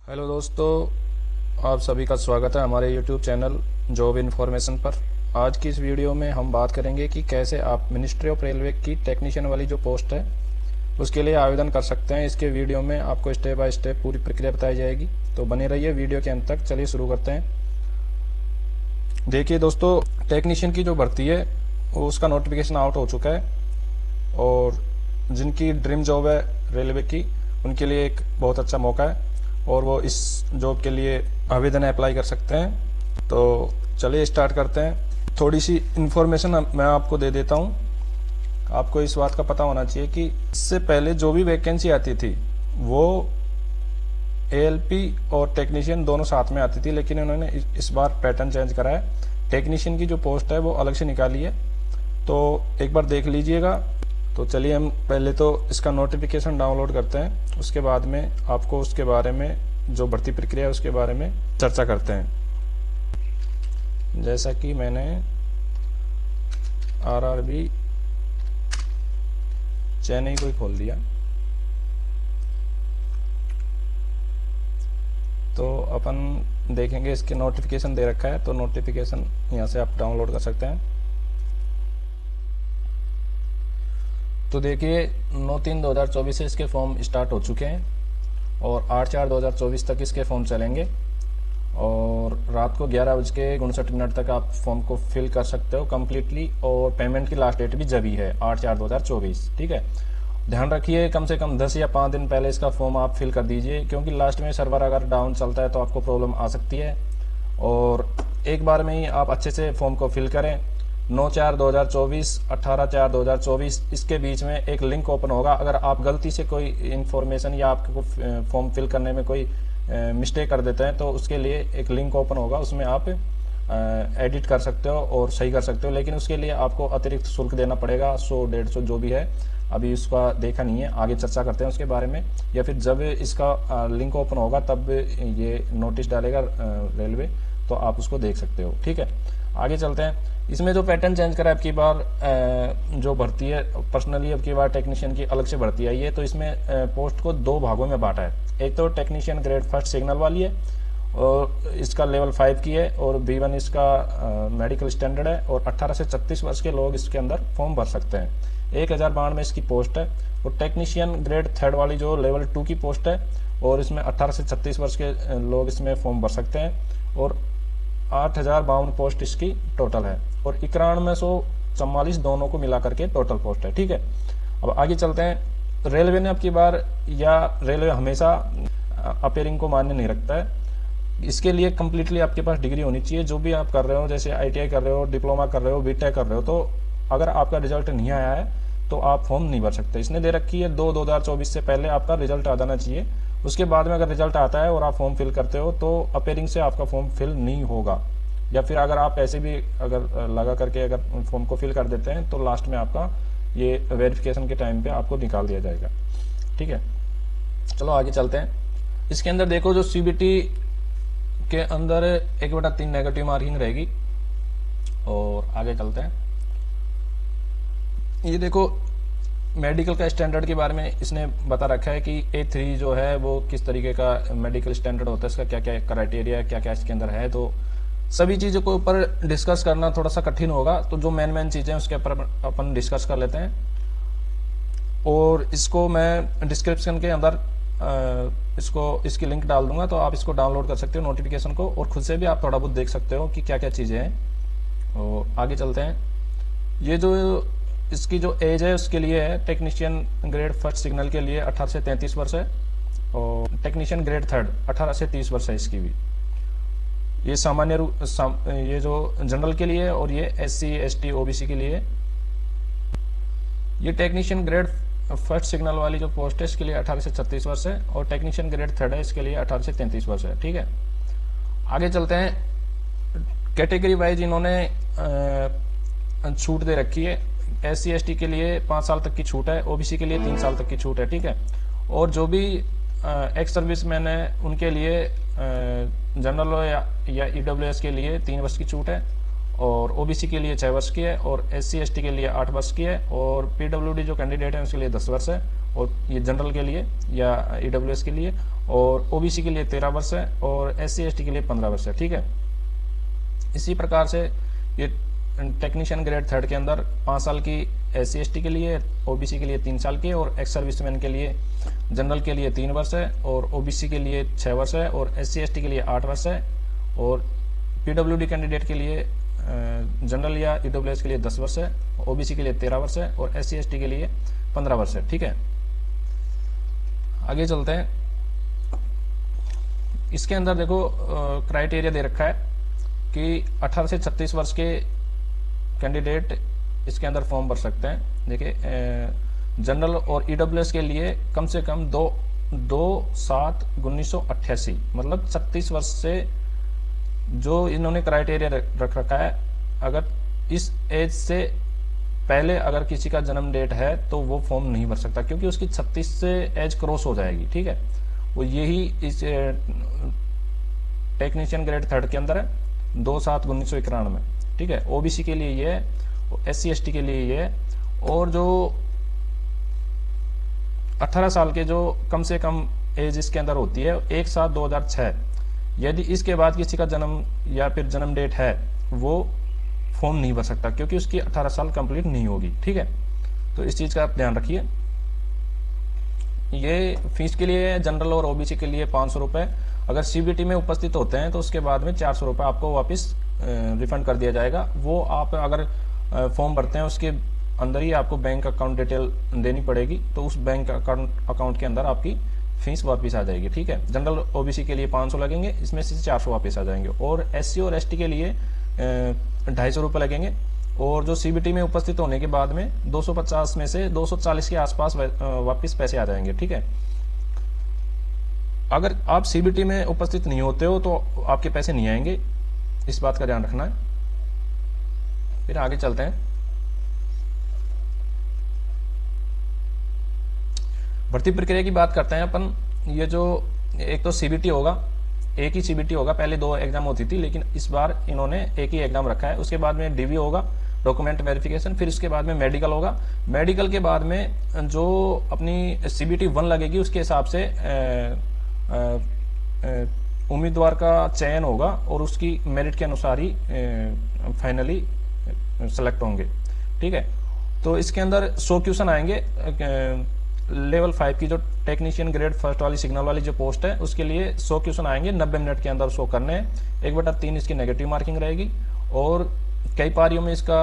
Hello दोस्तों, आप सभी का स्वागत है हमारे यूट्यूब चैनल जॉब इन्फॉर्मेशन पर। आज की इस वीडियो में हम बात करेंगे कि कैसे आप मिनिस्ट्री ऑफ रेलवे की टेक्नीशियन वाली जो पोस्ट है उसके लिए आवेदन कर सकते हैं। इसके वीडियो में आपको स्टेप बाय स्टेप पूरी प्रक्रिया बताई जाएगी, तो बने रहिए वीडियो के अंत तक। चलिए शुरू करते हैं। देखिए दोस्तों, टेक्नीशियन की जो भर्ती है वो उसका नोटिफिकेशन आउट हो चुका है, और जिनकी ड्रीम जॉब है रेलवे की उनके लिए एक बहुत अच्छा मौका है और वो इस जॉब के लिए आवेदन अप्लाई कर सकते हैं। तो चलिए स्टार्ट करते हैं। थोड़ी सी इन्फॉर्मेशन मैं आपको दे देता हूँ। आपको इस बात का पता होना चाहिए कि इससे पहले जो भी वैकेंसी आती थी वो एएलपी और टेक्नीशियन दोनों साथ में आती थी, लेकिन उन्होंने इस बार पैटर्न चेंज करा है। टेक्नीशियन की जो पोस्ट है वो अलग से निकाली है, तो एक बार देख लीजिएगा। तो चलिए हम पहले तो इसका नोटिफिकेशन डाउनलोड करते हैं, उसके बाद में आपको उसके बारे में जो भर्ती प्रक्रिया है उसके बारे में चर्चा करते हैं। जैसा कि मैंने आरआरबी चेन्नई को ही खोल दिया, तो अपन देखेंगे इसके नोटिफिकेशन दे रखा है, तो नोटिफिकेशन यहाँ से आप डाउनलोड कर सकते हैं। तो देखिए 9/3/2024 से इसके फॉर्म स्टार्ट हो चुके हैं और 8/4/2024 तक इसके फॉर्म चलेंगे, और रात को 11:59 तक आप फॉर्म को फिल कर सकते हो कम्प्लीटली। और पेमेंट की लास्ट डेट भी जब ही है 8/4/2024, ठीक है। ध्यान रखिए कम से कम 10 या 5 दिन पहले इसका फॉर्म आप फिल कर दीजिए, क्योंकि लास्ट में सर्वर अगर डाउन चलता है तो आपको प्रॉब्लम आ सकती है। और एक बार में ही आप अच्छे से फॉर्म को फिल करें। 9/4/2024, 18/4/2024 इसके बीच में एक लिंक ओपन होगा। अगर आप गलती से कोई इन्फॉर्मेशन या आपको फॉर्म फिल करने में कोई मिस्टेक कर देते हैं तो उसके लिए एक लिंक ओपन होगा, उसमें आप एडिट कर सकते हो और सही कर सकते हो, लेकिन उसके लिए आपको अतिरिक्त शुल्क देना पड़ेगा, 100-150 जो भी है। अभी उसका देखा नहीं है, आगे चर्चा करते हैं उसके बारे में, या फिर जब इसका लिंक ओपन होगा तब ये नोटिस डालेगा रेलवे, तो आप उसको देख सकते हो, ठीक है। आगे चलते हैं। इसमें जो पैटर्न चेंज करा है अब की बार, जो भर्ती है पर्सनली अब की बार टेक्नीशियन की अलग से भर्ती आई है, तो इसमें पोस्ट को 2 भागों में बांटा है। एक तो टेक्नीशियन ग्रेड फर्स्ट सिग्नल वाली है और इसका लेवल 5 की है, और B1 इसका मेडिकल स्टैंडर्ड है, और 18 से 36 वर्ष के लोग इसके अंदर फॉर्म भर सकते हैं। 1092 में इसकी पोस्ट है। और टेक्नीशियन ग्रेड थर्ड वाली जो लेवल 2 की पोस्ट है, और इसमें 18 से 36 वर्ष के लोग इसमें फॉर्म भर सकते हैं, और 8052 पोस्ट इसकी टोटल है, और 9144 दोनों को मिला करके टोटल पोस्ट है, ठीक है। अब आगे चलते हैं। रेलवे ने अब की बार, या रेलवे हमेशा अपेयरिंग को मान्य नहीं रखता है, इसके लिए कम्प्लीटली आपके पास डिग्री होनी चाहिए। जो भी आप कर रहे हो, जैसे ITI कर रहे हो, डिप्लोमा कर रहे हो, बीटेक कर रहे हो, तो अगर आपका रिजल्ट नहीं आया है तो आप फॉर्म नहीं भर सकते। इसने दे रखी है 2/2024 से पहले आपका रिजल्ट आ जाना चाहिए। उसके बाद में अगर रिजल्ट आता है और आप फॉर्म फिल करते हो तो अपेयरिंग से आपका फॉर्म फिल नहीं होगा, या फिर अगर आप ऐसे भी अगर लगा करके अगर फॉर्म को फिल कर देते हैं तो लास्ट में आपका ये वेरिफिकेशन के टाइम पे आपको निकाल दिया जाएगा, ठीक है। चलो आगे चलते हैं। इसके अंदर देखो, जो CBT के अंदर 1/3 नेगेटिव मार्किंग रहेगी, और आगे चलते हैं। ये देखो मेडिकल का स्टैंडर्ड के बारे में इसने बता रखा है कि A3 जो है वो किस तरीके का मेडिकल स्टैंडर्ड होता है, इसका क्या क्या क्राइटेरिया है, क्या क्या इसके अंदर है। तो सभी चीज़ों के ऊपर डिस्कस करना थोड़ा सा कठिन होगा, तो जो मेन चीज़ें उसके ऊपर अपन डिस्कस कर लेते हैं। और इसको मैं डिस्क्रिप्शन के अंदर इसकी लिंक डाल दूंगा, तो आप इसको डाउनलोड कर सकते हो नोटिफिकेशन को, और खुद से भी आप थोड़ा बहुत देख सकते हो कि क्या क्या चीज़ें हैं। और आगे चलते हैं। ये जो इसकी जो एज है उसके लिए है, टेक्नीशियन ग्रेड फर्स्ट सिग्नल के लिए 18 से 33 वर्ष है, और टेक्नीशियन ग्रेड थर्ड 18 से 30 वर्ष है इसकी भी। ये सामान्य ये जो जनरल के लिए है, और ये SC ST OBC के लिए। ये टेक्नीशियन ग्रेड फर्स्ट सिग्नल वाली जो पोस्ट है इसके लिए 18 से 36 वर्ष है, और टेक्नीशियन ग्रेड थर्ड है इसके लिए 18 से 33 वर्ष है, ठीक है। आगे चलते हैं। कैटेगरी वाइज इन्होंने छूट दे रखी है। SC ST के लिए 5 साल तक की छूट है, OBC के लिए 3 साल तक की छूट है, ठीक है। और जो भी एक्स सर्विस मैन है उनके लिए जनरल या EWS के लिए 3 वर्ष की छूट है, और ओबीसी के लिए 6 वर्ष की है, और एससी एसटी के लिए 8 वर्ष की है, और पीडब्ल्यूडी जो कैंडिडेट है उसके लिए 10 वर्ष है, और ये जनरल के लिए या ईडब्ल्यूएस के लिए, और ओबीसी के लिए 13 वर्ष है, और एससी एसटी के लिए 15 वर्ष है। ठीक है, इसी प्रकार से ये टेक्नीशियन ग्रेड 3 के अंदर 5 साल की एससी एसटी के लिए, ओबीसी के लिए 3 साल की, और एक्स सर्विसमैन के लिए जनरल के लिए 3 वर्ष है, और ओबीसी के लिए 6 वर्ष है, और एससी एसटी के लिए 8 वर्ष है, और पीडब्ल्यूडी कैंडिडेट के लिए जनरल या ईडब्ल्यूएस के लिए 10 वर्ष है, ओबीसी के लिए 13 वर्ष है, और एससी एसटी के लिए 15 वर्ष है। ठीक है, आगे चलते हैं। इसके अंदर देखो क्राइटेरिया दे रखा है कि 18 से 36 वर्ष के कैंडिडेट इसके अंदर फॉर्म भर सकते हैं। देखिए जनरल और ईडब्ल्यूएस के लिए कम से कम 2/7/1988 मतलब 36 वर्ष से जो इन्होंने क्राइटेरिया रख रखा है, अगर इस एज से पहले अगर किसी का जन्म डेट है तो वो फॉर्म नहीं भर सकता, क्योंकि उसकी 36 से एज क्रॉस हो जाएगी। ठीक है, वो यही इस टेक्नीशियन ग्रेड 3 के अंदर है 2/7/1991। ठीक है, ओबीसी के लिए ये है, एससी एसटी के लिए ये है, और जो 18 साल के जो कम से कम एज इसके अंदर होती है 1/7/2006, यदि इसके बाद किसी का जन्म या फिर जन्म डेट है वो फॉर्म नहीं भर सकता, क्योंकि उसकी 18 साल कंप्लीट नहीं होगी। ठीक है, तो इस चीज का आप ध्यान रखिए। ये फीस के लिए जनरल और ओबीसी के लिए 500 रुपए, अगर सीबीटी में उपस्थित होते हैं तो उसके बाद में 400 रुपए आपको वापस रिफंड कर दिया जाएगा। वो आप अगर फॉर्म भरते हैं उसके अंदर ही आपको बैंक अकाउंट डिटेल देनी पड़ेगी, तो उस बैंक अकाउंट के अंदर आपकी फीस वापस आ जाएगी। ठीक है, जनरल ओबीसी के लिए 500 लगेंगे, इसमें से 400 वापस आ जाएंगे, और एससी और एसटी के लिए 250 रुपये लगेंगे, और जो सीबीटी में उपस्थित होने के बाद में 250 में से 240 के आसपास वापस पैसे आ जाएंगे। ठीक है, अगर आप सीबीटी में उपस्थित नहीं होते हो तो आपके पैसे नहीं आएंगे, इस बात का ध्यान रखना है। फिर आगे चलते हैं। भर्ती प्रक्रिया की बात करते हैं अपन। ये जो एक तो सीबीटी होगा, एक ही सीबीटी होगा, पहले 2 एग्जाम होती थी, लेकिन इस बार इन्होंने एक ही एग्जाम रखा है। उसके बाद में डीवी होगा, डॉक्यूमेंट वेरिफिकेशन, फिर उसके बाद में मेडिकल होगा। मेडिकल के बाद में जो अपनी सीबीटी 1 लगेगी उसके हिसाब से उम्मीदवार का चयन होगा, और उसकी मेरिट के अनुसार ही फाइनली सेलेक्ट होंगे। ठीक है, तो इसके अंदर 100 क्वेश्चन आएंगे। लेवल 5 की जो टेक्नीशियन ग्रेड 1 वाली सिग्नल वाली जो पोस्ट है उसके लिए 100 क्वेश्चन आएंगे, 90 मिनट के अंदर 100 करने हैं। 1/3 इसकी नेगेटिव मार्किंग रहेगी, और कई पारियों में इसका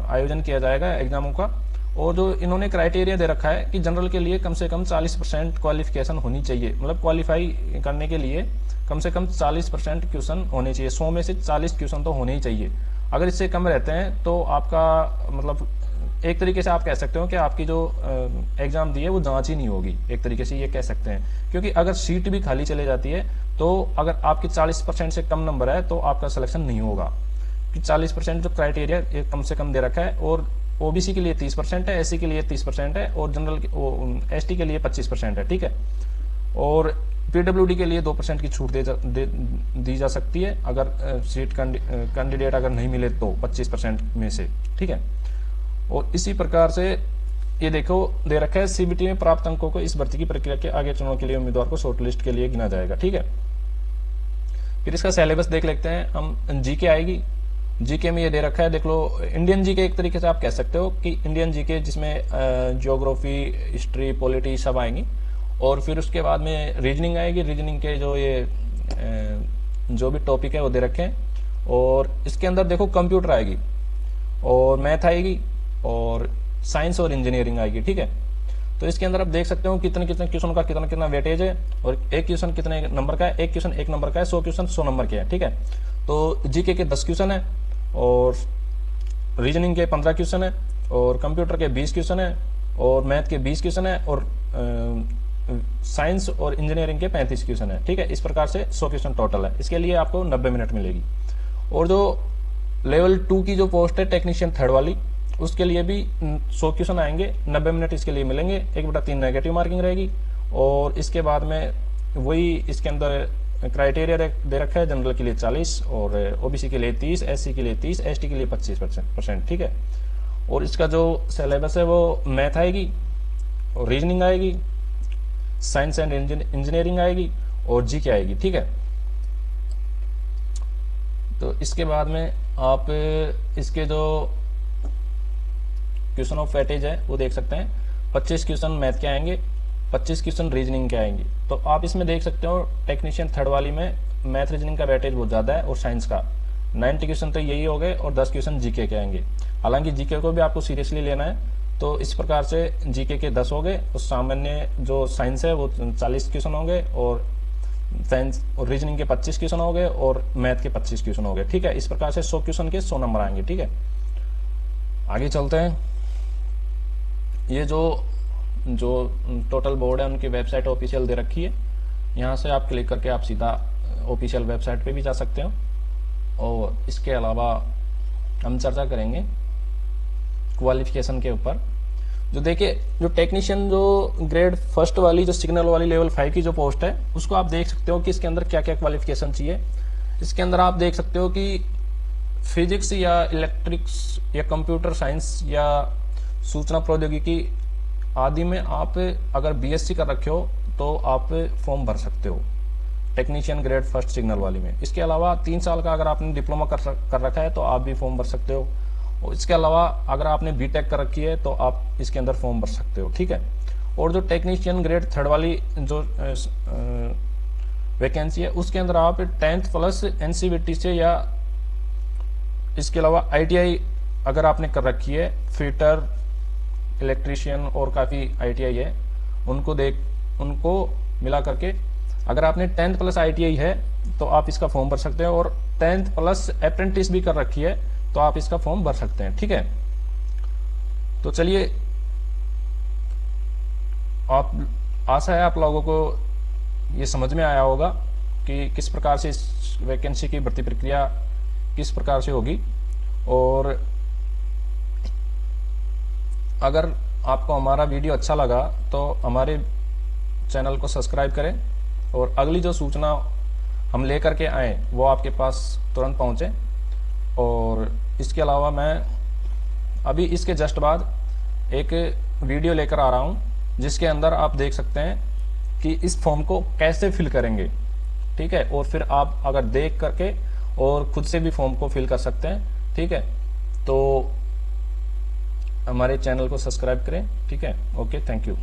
आयोजन किया जाएगा एग्जामों का। और जो इन्होंने क्राइटेरिया दे रखा है कि जनरल के लिए कम से कम 40% क्वालिफिकेशन होनी चाहिए, मतलब क्वालिफाई करने के लिए कम से कम 40% क्वेश्चन होने चाहिए। 100 में से 40 क्वेश्चन तो होने ही चाहिए। अगर इससे कम रहते हैं तो आपका मतलब एक तरीके से आप कह सकते हो कि आपकी जो एग्जाम दी है वो जांच ही नहीं होगी, एक तरीके से ये कह सकते हैं। क्योंकि अगर सीट भी खाली चले जाती है तो अगर आपकी 40% से कम नंबर है तो आपका सिलेक्शन नहीं होगा। 40% जो क्राइटेरिया कम से कम दे रखा है, और ओबीसी के लिए 30% है, एससी के लिए 30% है, और जनरल एसटी के लिए 25% है। ठीक है, और पीडब्ल्यूडी के लिए 2% की छूट दी जा सकती है अगर सीट कैंडिडेट अगर नहीं मिले तो 25% में से। ठीक है, और इसी प्रकार से ये देखो दे रखा है सीबीटी में प्राप्त अंकों को इस भर्ती की प्रक्रिया के आगे चुनाव के लिए उम्मीदवार को शॉर्ट लिस्ट के लिए गिना जाएगा। ठीक है, फिर इसका सिलेबस देख लेते हैं हम। जीके आएगी, जीके में ये दे रखा है, देख लो इंडियन जीके एक तरीके से आप कह सकते हो कि इंडियन जीके जिसमें ज्योग्राफी, हिस्ट्री, पॉलिटी सब आएंगी, और फिर उसके बाद में रीजनिंग आएगी। रीजनिंग के जो ये जो भी टॉपिक है वो दे रखे हैं, और इसके अंदर देखो कंप्यूटर आएगी, और मैथ आएगी, और साइंस और इंजीनियरिंग आएगी। ठीक है, तो इसके अंदर आप देख सकते हो कितने कितने क्वेश्चन का कितना कितना वेटेज है, और एक क्वेश्चन कितने नंबर का है, एक क्वेश्चन 1 नंबर का है, 100 क्वेश्चन 100 नंबर के है। ठीक है, तो जीके के 10 क्वेश्चन है, और रीजनिंग के 15 क्वेश्चन है, और कंप्यूटर के 20 क्वेश्चन है, और मैथ के 20 क्वेश्चन है, और साइंस और इंजीनियरिंग के 35 क्वेश्चन है। ठीक है, इस प्रकार से 100 क्वेश्चन टोटल है। इसके लिए आपको 90 मिनट मिलेगी। और जो लेवल 2 की जो पोस्ट है टेक्नीशियन 3 वाली, उसके लिए भी 100 क्वेश्चन आएंगे, 90 मिनट इसके लिए मिलेंगे। 1/3 नेगेटिव मार्किंग रहेगी, और इसके बाद में वही इसके अंदर क्राइटेरिया दे रखा है, जनरल के लिए 40 और ओबीसी के लिए 30, एससी के लिए 30, एसटी के लिए 25%, ठीक है। और इसका जो सिलेबस है वो मैथ आएगी और रीजनिंग आएगी, साइंस एंड इंजीनियरिंग आएगी और जीके आएगी, ठीक है। तो इसके बाद में आप इसके जो क्वेश्चन ऑफ वेटेज है वो देख सकते हैं। 25 क्वेश्चन मैथ के आएंगे, 25 क्वेश्चन रीजनिंग के आएंगे। तो आप इसमें देख सकते हो टेक्नीशियन थर्ड वाली में मैथ रीजनिंग का वेटेज बहुत ज़्यादा है और साइंस का 90 क्वेश्चन तो यही हो गए और 10 क्वेश्चन जीके के आएंगे। हालांकि जीके को भी आपको सीरियसली लेना है, तो इस प्रकार से जीके के 10 हो गए और सामान्य जो साइंस है वो 40 क्वेश्चन होंगे और साइंस और रीजनिंग के 25 क्वेश्चन हो गए और मैथ के 25 क्वेश्चन हो गए, ठीक है। इस प्रकार से 100 क्वेश्चन के 100 नंबर आएंगे, ठीक है। आगे चलते हैं। ये जो टोटल बोर्ड है उनकी वेबसाइट ऑफिशियल दे रखी है, यहाँ से आप क्लिक करके आप सीधा ऑफिशियल वेबसाइट पे भी जा सकते हो। और इसके अलावा हम चर्चा करेंगे क्वालिफिकेशन के ऊपर। जो देखिए जो टेक्नीशियन जो ग्रेड फर्स्ट वाली जो सिग्नल वाली लेवल 5 की जो पोस्ट है उसको आप देख सकते हो कि इसके अंदर क्या क्या क्वालिफिकेशन चाहिए। इसके अंदर आप देख सकते हो कि फिजिक्स या इलेक्ट्रिक्स या कंप्यूटर साइंस या सूचना प्रौद्योगिकी आदि में आप अगर बीएससी कर रखे हो तो आप फॉर्म भर सकते हो टेक्नीशियन ग्रेड फर्स्ट सिग्नल वाली में। इसके अलावा 3 साल का अगर आपने डिप्लोमा कर रखा है तो आप भी फॉर्म भर सकते हो। और इसके अलावा अगर आपने बीटेक कर रखी है तो आप इसके अंदर फॉर्म भर सकते हो, ठीक है। और जो टेक्नीशियन ग्रेड थर्ड वाली जो वैकेंसी है उसके अंदर आप 10th प्लस एनसीवीटी से या इसके अलावा आईटीआई अगर आपने कर रखी है, फिटर, इलेक्ट्रीशियन और काफ़ी आईटीआई है, उनको मिला करके अगर आपने 10th प्लस आईटीआई है तो आप इसका फॉर्म भर सकते हैं। और 10th प्लस अप्रेंटिस भी कर रखी है तो आप इसका फॉर्म भर सकते हैं, ठीक है। तो चलिए, आशा है आप लोगों को ये समझ में आया होगा कि किस प्रकार से इस वैकेंसी की भर्ती प्रक्रिया किस प्रकार से होगी। और अगर आपको हमारा वीडियो अच्छा लगा तो हमारे चैनल को सब्सक्राइब करें और अगली जो सूचना हम लेकर के आए वो आपके पास तुरंत पहुंचे। और इसके अलावा मैं अभी इसके जस्ट बाद एक वीडियो लेकर आ रहा हूं जिसके अंदर आप देख सकते हैं कि इस फॉर्म को कैसे फिल करेंगे, ठीक है। और फिर आप अगर देख करके और खुद से भी फॉर्म को फिल कर सकते हैं, ठीक है। तो हमारे चैनल को सब्सक्राइब करें, ठीक है। Okay, thank you.